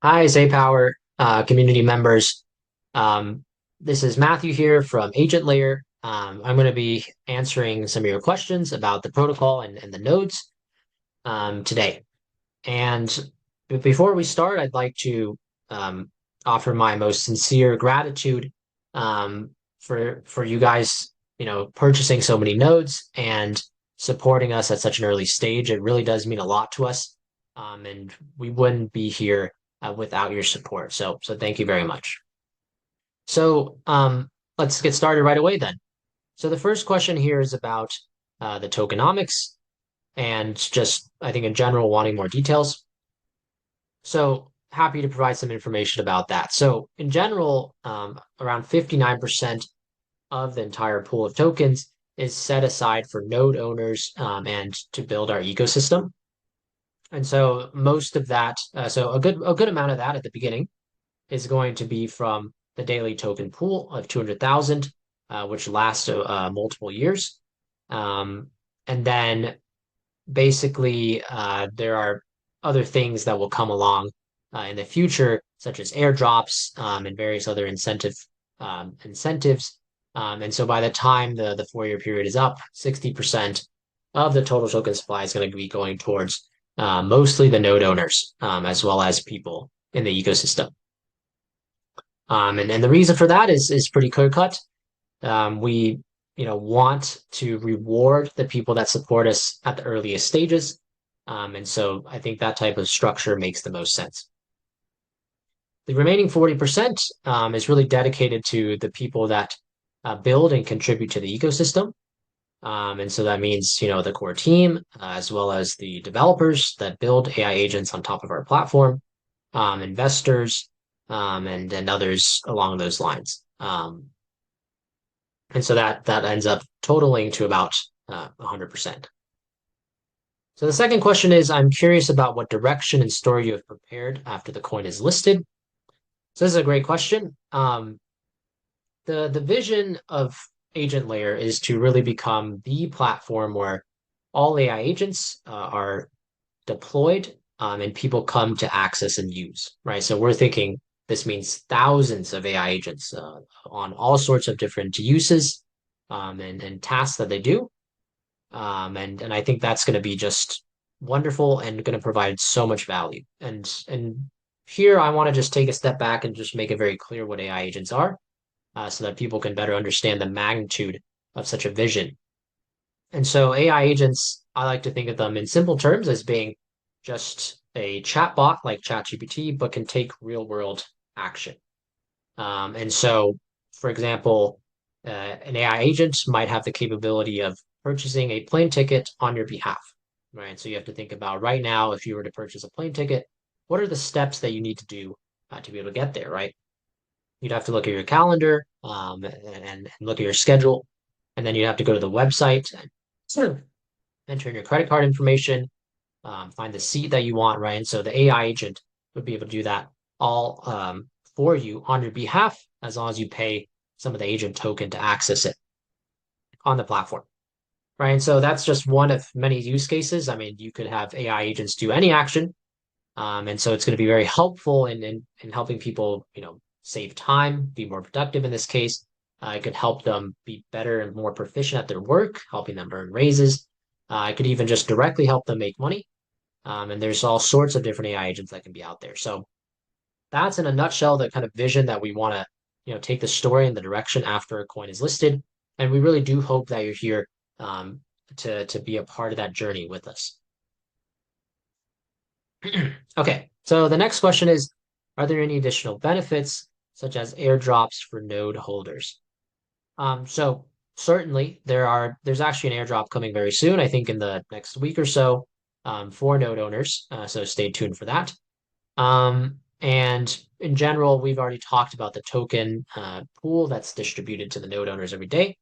Hi, Power community members. Um, this is Matthew here from Agentlayer. I'm going to be answering some of your questions about the protocol and the nodes today. And before we start, I'd like to um, offer my most sincere gratitude for you guys, purchasing so many nodes and supporting us at such an early stage. It really does mean a lot to us, and we wouldn't be here without your support. So thank you very much. So let's get started right away then. So the first question here is about the tokenomics and just, I think, in general, wanting more details. So happy to provide some information about that. So in general, around 59% of the entire pool of tokens is set aside for node owners and to build our ecosystem. And so most of that, so a good amount of that at the beginning is going to be from the daily token pool of 200,000, which lasts multiple years. Um, and then basically, there are other things that will come along in the future, such as airdrops and various other incentives. And so by the time the 4 year period is up, 60% of the total token supply is going to be going towards mostly the node owners, as well as people in the ecosystem. And the reason for that is pretty clear cut. We want to reward the people that support us at the earliest stages. And so I think that type of structure makes the most sense. The remaining 40% is really dedicated to the people that build and contribute to the ecosystem. And so that means, the core team, as well as the developers that build AI agents on top of our platform, investors, and others along those lines. And so that ends up totaling to about 100%. So the second question is, I'm curious about what direction and story you have prepared after the coin is listed. So this is a great question. The vision of Agentlayer is to really become the platform where all AI agents are deployed and people come to access and use, right? So we're thinking this means thousands of AI agents on all sorts of different uses and tasks that they do. And I think that's going to be just wonderful and going to provide so much value. And here I want to just take a step back and just make it very clear what AI agents are, so that people can better understand the magnitude of such a vision. And so AI agents, I like to think of them in simple terms as being just a chatbot like ChatGPT, but can take real world action. And so, for example, an AI agent might have the capability of purchasing a plane ticket on your behalf, right? So you have to think about right now, if you were to purchase a plane ticket, what are the steps that you need to do to be able to get there, right? You'd have to look at your calendar and look at your schedule, and then you'd have to go to the website and sort of enter in your credit card information, find the seat that you want, right? And so the AI agent would be able to do that all for you on your behalf, as long as you pay some of the agent token to access it on the platform, right? And so that's just one of many use cases. I mean, you could have AI agents do any action. And so it's going to be very helpful in helping people, save time, be more productive in this case. It could help them be better and more proficient at their work, helping them earn raises. It could even just directly help them make money. And there's all sorts of different AI agents that can be out there. So that's in a nutshell the kind of vision that we want to, take the story in the direction after a coin is listed. And we really do hope that you're here to be a part of that journey with us. Okay, so the next question is, are there any additional benefits such as airdrops for node holders? So certainly there's actually an airdrop coming very soon, I think in the next week or so, for node owners. So stay tuned for that. And in general, we've already talked about the token pool that's distributed to the node owners every day.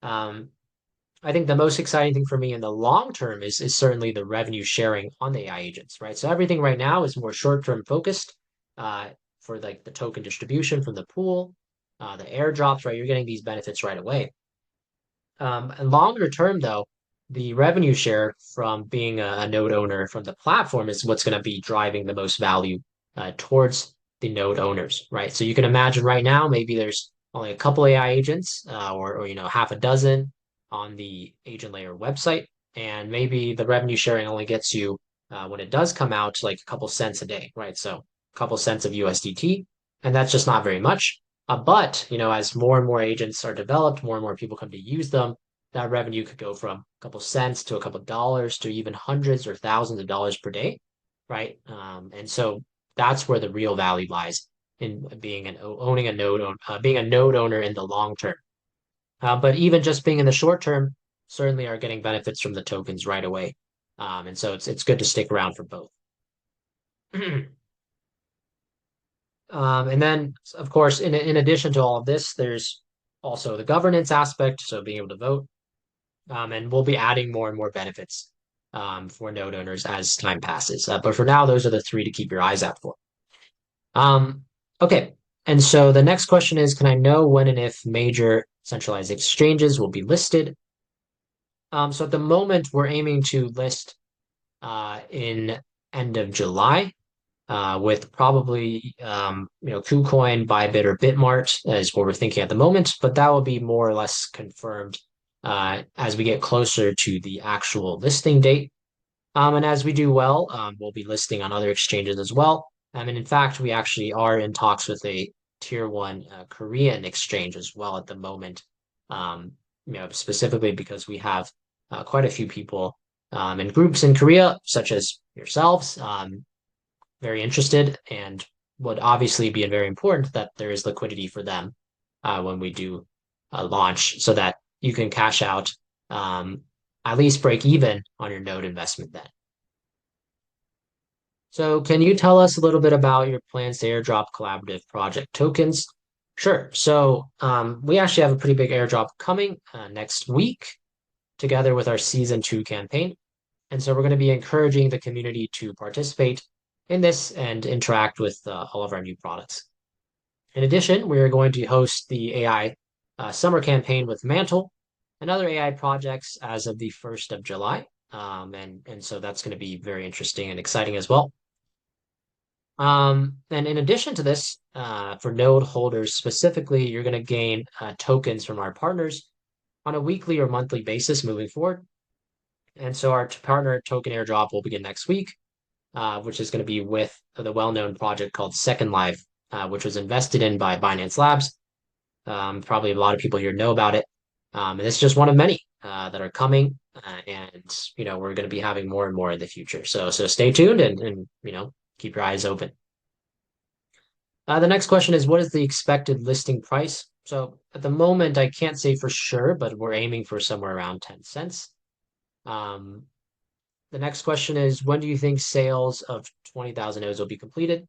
I think the most exciting thing for me in the long term is certainly the revenue sharing on the AI agents, right? So everything right now is more short term focused for like the token distribution from the pool, the airdrops, right? You're getting these benefits right away. And longer term, though, the revenue share from being a node owner from the platform is what's going to be driving the most value towards the node owners, right? So you can imagine right now, maybe there's only a couple AI agents or half a dozen on the Agentlayer website, and maybe the revenue sharing only gets you when it does come out like a couple cents a day, right? So a couple cents of USDT, and that's just not very much. But as more and more agents are developed, more and more people come to use them, that revenue could go from a couple cents to a couple dollars to even hundreds or thousands of dollars per day, right? And so that's where the real value lies in being a node owner in the long term. But even just being in the short term, certainly are getting benefits from the tokens right away. And so it's good to stick around for both. And then, of course, in addition to all of this, there's also the governance aspect, so being able to vote. And we'll be adding more and more benefits for node owners as time passes. But for now, those are the three to keep your eyes out for. Okay, and so the next question is, can I know when and if major centralized exchanges will be listed? So at the moment, we're aiming to list in end of July, with probably KuCoin, Bybit, or Bitmart is what we're thinking at the moment, but that will be more or less confirmed as we get closer to the actual listing date. And as we do well, we'll be listing on other exchanges as well. And in fact, we actually are in talks with a tier one Korean exchange as well at the moment. Specifically because we have quite a few people and groups in Korea, such as yourselves, very interested, and would obviously be very important that there is liquidity for them when we do launch, so that you can cash out, at least break even on your node investment then. So can you tell us a little bit about your plans to airdrop collaborative project tokens? Sure. So we actually have a pretty big airdrop coming next week, together with our season 2 campaign. And so we're going to be encouraging the community to participate in this and interact with all of our new products. In addition, we are going to host the AI summer campaign with Mantle and other AI projects as of the 1st of July. And so that's going to be very interesting and exciting as well. And in addition to this, for node holders specifically, you're going to gain tokens from our partners on a weekly or monthly basis moving forward. And so our partner token airdrop will begin next week, which is going to be with the well-known project called Second Life, which was invested in by Binance Labs. Probably a lot of people here know about it. And it's just one of many that are coming. And we're going to be having more and more in the future. So stay tuned and keep your eyes open. The next question is, what is the expected listing price? So at the moment, I can't say for sure, but we're aiming for somewhere around 10 cents. The next question is, when do you think sales of 20,000 nodes will be completed?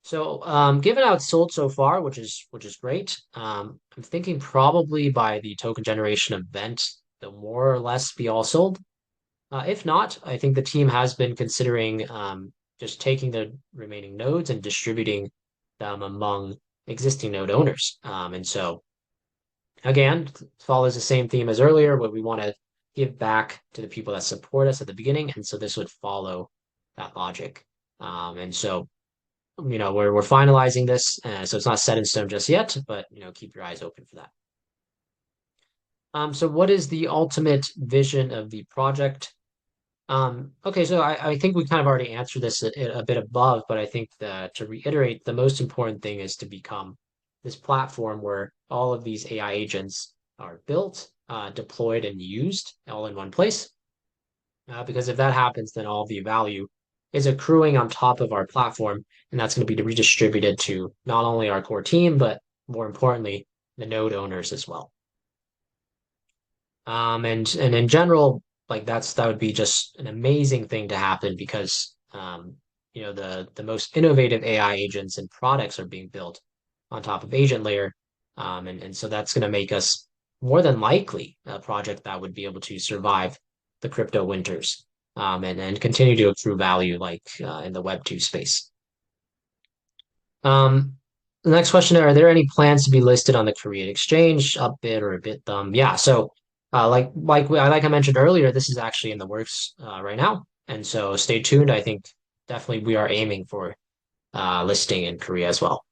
So given how it's sold so far, which is great, I'm thinking probably by the token generation event, they'll more or less be all sold. If not, I think the team has been considering just taking the remaining nodes and distributing them among existing node owners. And so, again, follows the same theme as earlier, where we want to give back to the people that support us at the beginning. And so this would follow that logic. And so, we're finalizing this. So it's not set in stone just yet, but, keep your eyes open for that. So what is the ultimate vision of the project? Okay, so I think we kind of already answered this a bit above, but I think that to reiterate, the most important thing is to become this platform where all of these AI agents are built, deployed, and used all in one place. Because if that happens, then all the value is accruing on top of our platform, and that's going to be redistributed to not only our core team, but more importantly, the node owners as well. And in general, like that would be just an amazing thing to happen, because the most innovative AI agents and products are being built on top of Agentlayer. And so that's going to make us more than likely a project that would be able to survive the crypto winters, and continue to accrue value like in the Web2 space. The next question, are there any plans to be listed on the Korean exchange, Upbit or Bithumb? Yeah, so like I mentioned earlier, this is actually in the works right now. And so stay tuned. I think definitely we are aiming for listing in Korea as well.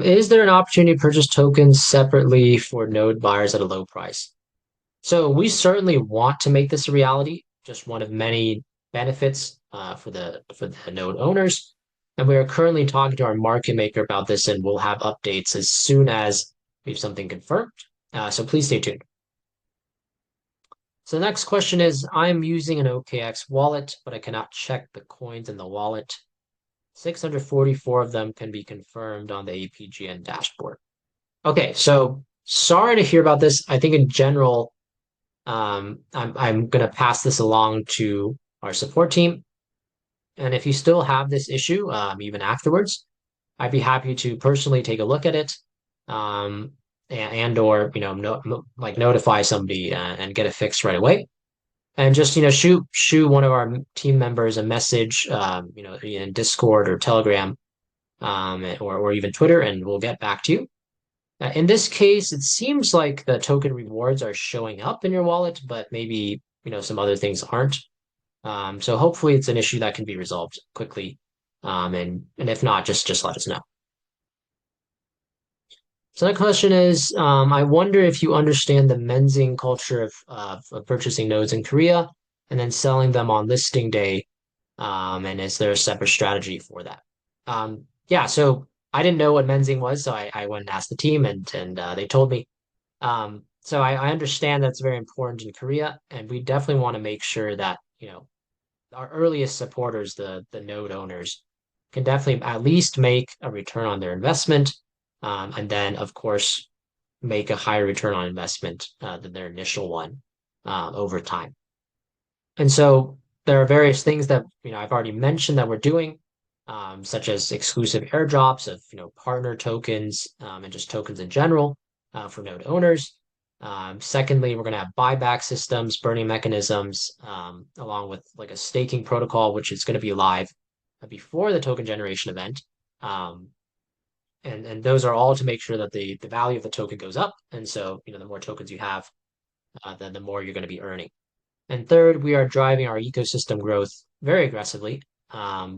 Is there an opportunity to purchase tokens separately for node buyers at a low price? So we certainly want to make this a reality, just one of many benefits for the node owners. And we are currently talking to our market maker about this, and we'll have updates as soon as we have something confirmed. So please stay tuned. So the next question is, I'm using an OKX wallet, but I cannot check the coins in the wallet. 644 of them can be confirmed on the APGN dashboard. Okay, so sorry to hear about this. I think in general, I'm gonna pass this along to our support team. And if you still have this issue, even afterwards, I'd be happy to personally take a look at it, and or like notify somebody and get it fixed right away. And just shoot one of our team members a message, in Discord or Telegram, or even Twitter, and we'll get back to you. In this case, it seems like the token rewards are showing up in your wallet, but maybe some other things aren't. So hopefully it's an issue that can be resolved quickly. And if not, just let us know. So the question is, I wonder if you understand the menzing culture of purchasing nodes in Korea and then selling them on listing day. And is there a separate strategy for that? Yeah, so I didn't know what menzing was, so I went and asked the team, and they told me. So I understand that's very important in Korea, and we definitely want to make sure that our earliest supporters, the node owners, can definitely at least make a return on their investment, and then of course make a higher return on investment than their initial one over time. And so there are various things that I've already mentioned that we're doing, such as exclusive airdrops of partner tokens, and just tokens in general for node owners. Secondly, we're going to have buyback systems, burning mechanisms, along with like a staking protocol, which is going to be live before the token generation event. And those are all to make sure that the value of the token goes up. And so, the more tokens you have, then the more you're going to be earning. And third, we are driving our ecosystem growth very aggressively,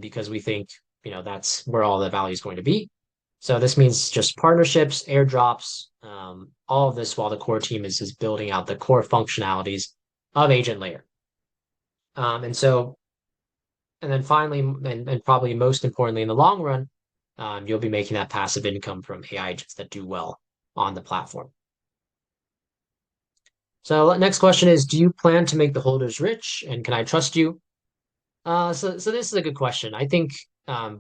because we think, that's where all the value is going to be. So this means just partnerships, airdrops, all of this while the core team is building out the core functionalities of Agentlayer. And then finally, and probably most importantly in the long run, you'll be making that passive income from AI agents that do well on the platform. So next question is, do you plan to make the holders rich, and can I trust you? So this is a good question. I think, a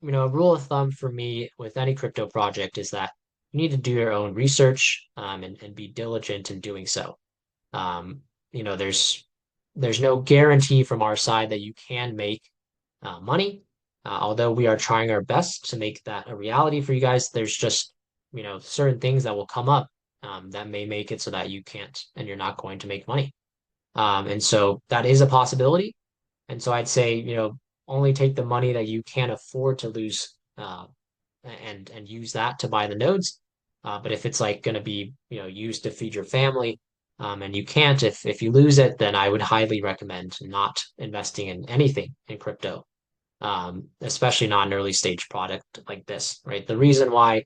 rule of thumb for me with any crypto project is that you need to do your own research, and be diligent in doing so. There's no guarantee from our side that you can make money. Although we are trying our best to make that a reality for you guys, there's just certain things that will come up that may make it so that you can't and you're not going to make money. And so that is a possibility. And so I'd say, only take the money that you can afford to lose, and use that to buy the nodes. But if it's like going to be, used to feed your family, and you can't, if you lose it, then I would highly recommend not investing in anything in crypto, especially not an early stage product like this, right? The reason why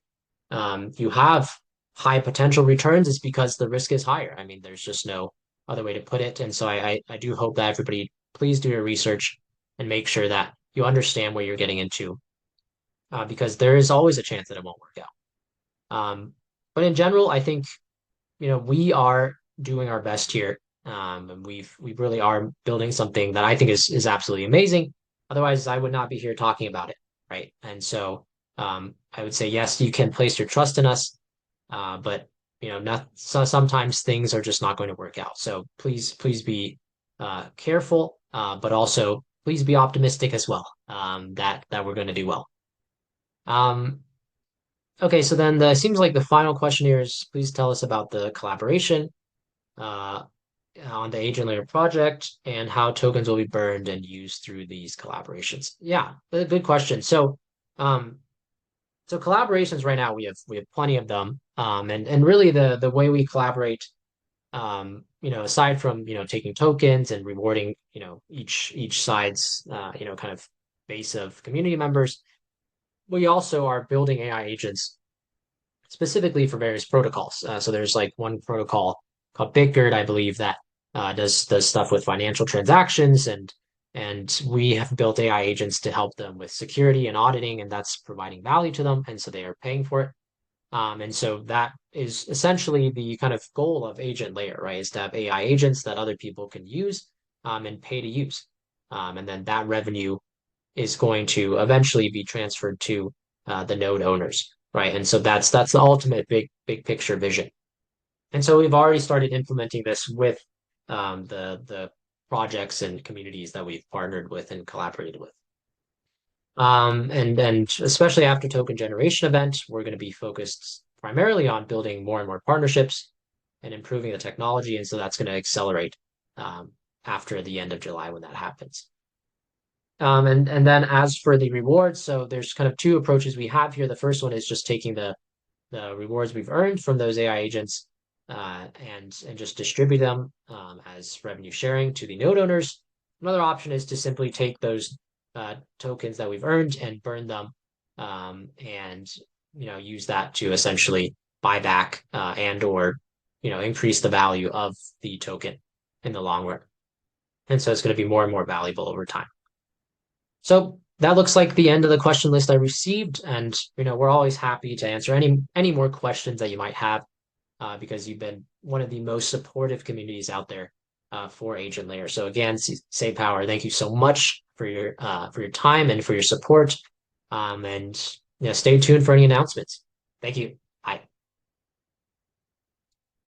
you have high potential returns is because the risk is higher. I mean, there's just no other way to put it. And so I do hope that everybody please do your research and make sure that you understand what you're getting into, because there is always a chance that it won't work out. But in general, I think, we are doing our best here. And we really are building something that I think is absolutely amazing. Otherwise, I would not be here talking about it, right? And so I would say, yes, you can place your trust in us, but sometimes things are just not going to work out. So please be careful, but also please be optimistic as well, that we're going to do well. Okay, so then it seems like the final question here is, please tell us about the collaboration on the Agentlayer project and how tokens will be burned and used through these collaborations. Yeah, good question. So collaborations right now we have plenty of them, and really the way we collaborate, aside from taking tokens and rewarding each side's kind of base of community members. We also are building AI agents specifically for various protocols. So there's like one protocol called Bitgerd, I believe, that does stuff with financial transactions, and we have built AI agents to help them with security and auditing, and that's providing value to them, and so they are paying for it. And so that is essentially the kind of goal of Agentlayer, right? Is to have AI agents that other people can use and pay to use. And then that revenue is going to eventually be transferred to the node owners, right? And so that's the ultimate big picture vision. And so we've already started implementing this with the projects and communities that we've partnered with and collaborated with. And especially after token generation event, we're going to be focused primarily on building more and more partnerships and improving the technology. And so that's going to accelerate after the end of July when that happens. And then as for the rewards, so there's kind of two approaches we have here. The first one is just taking the rewards we've earned from those AI agents and just distribute them as revenue sharing to the node owners. Another option is to simply take those tokens that we've earned and burn them and use that to essentially buy back and or increase the value of the token in the long run. And so it's going to be more and more valuable over time. So that looks like the end of the question list I received, and we're always happy to answer any more questions that you might have because you've been one of the most supportive communities out there for Agentlayer. So again, Say Power, thank you so much for your time and for your support. And stay tuned for any announcements. Thank you.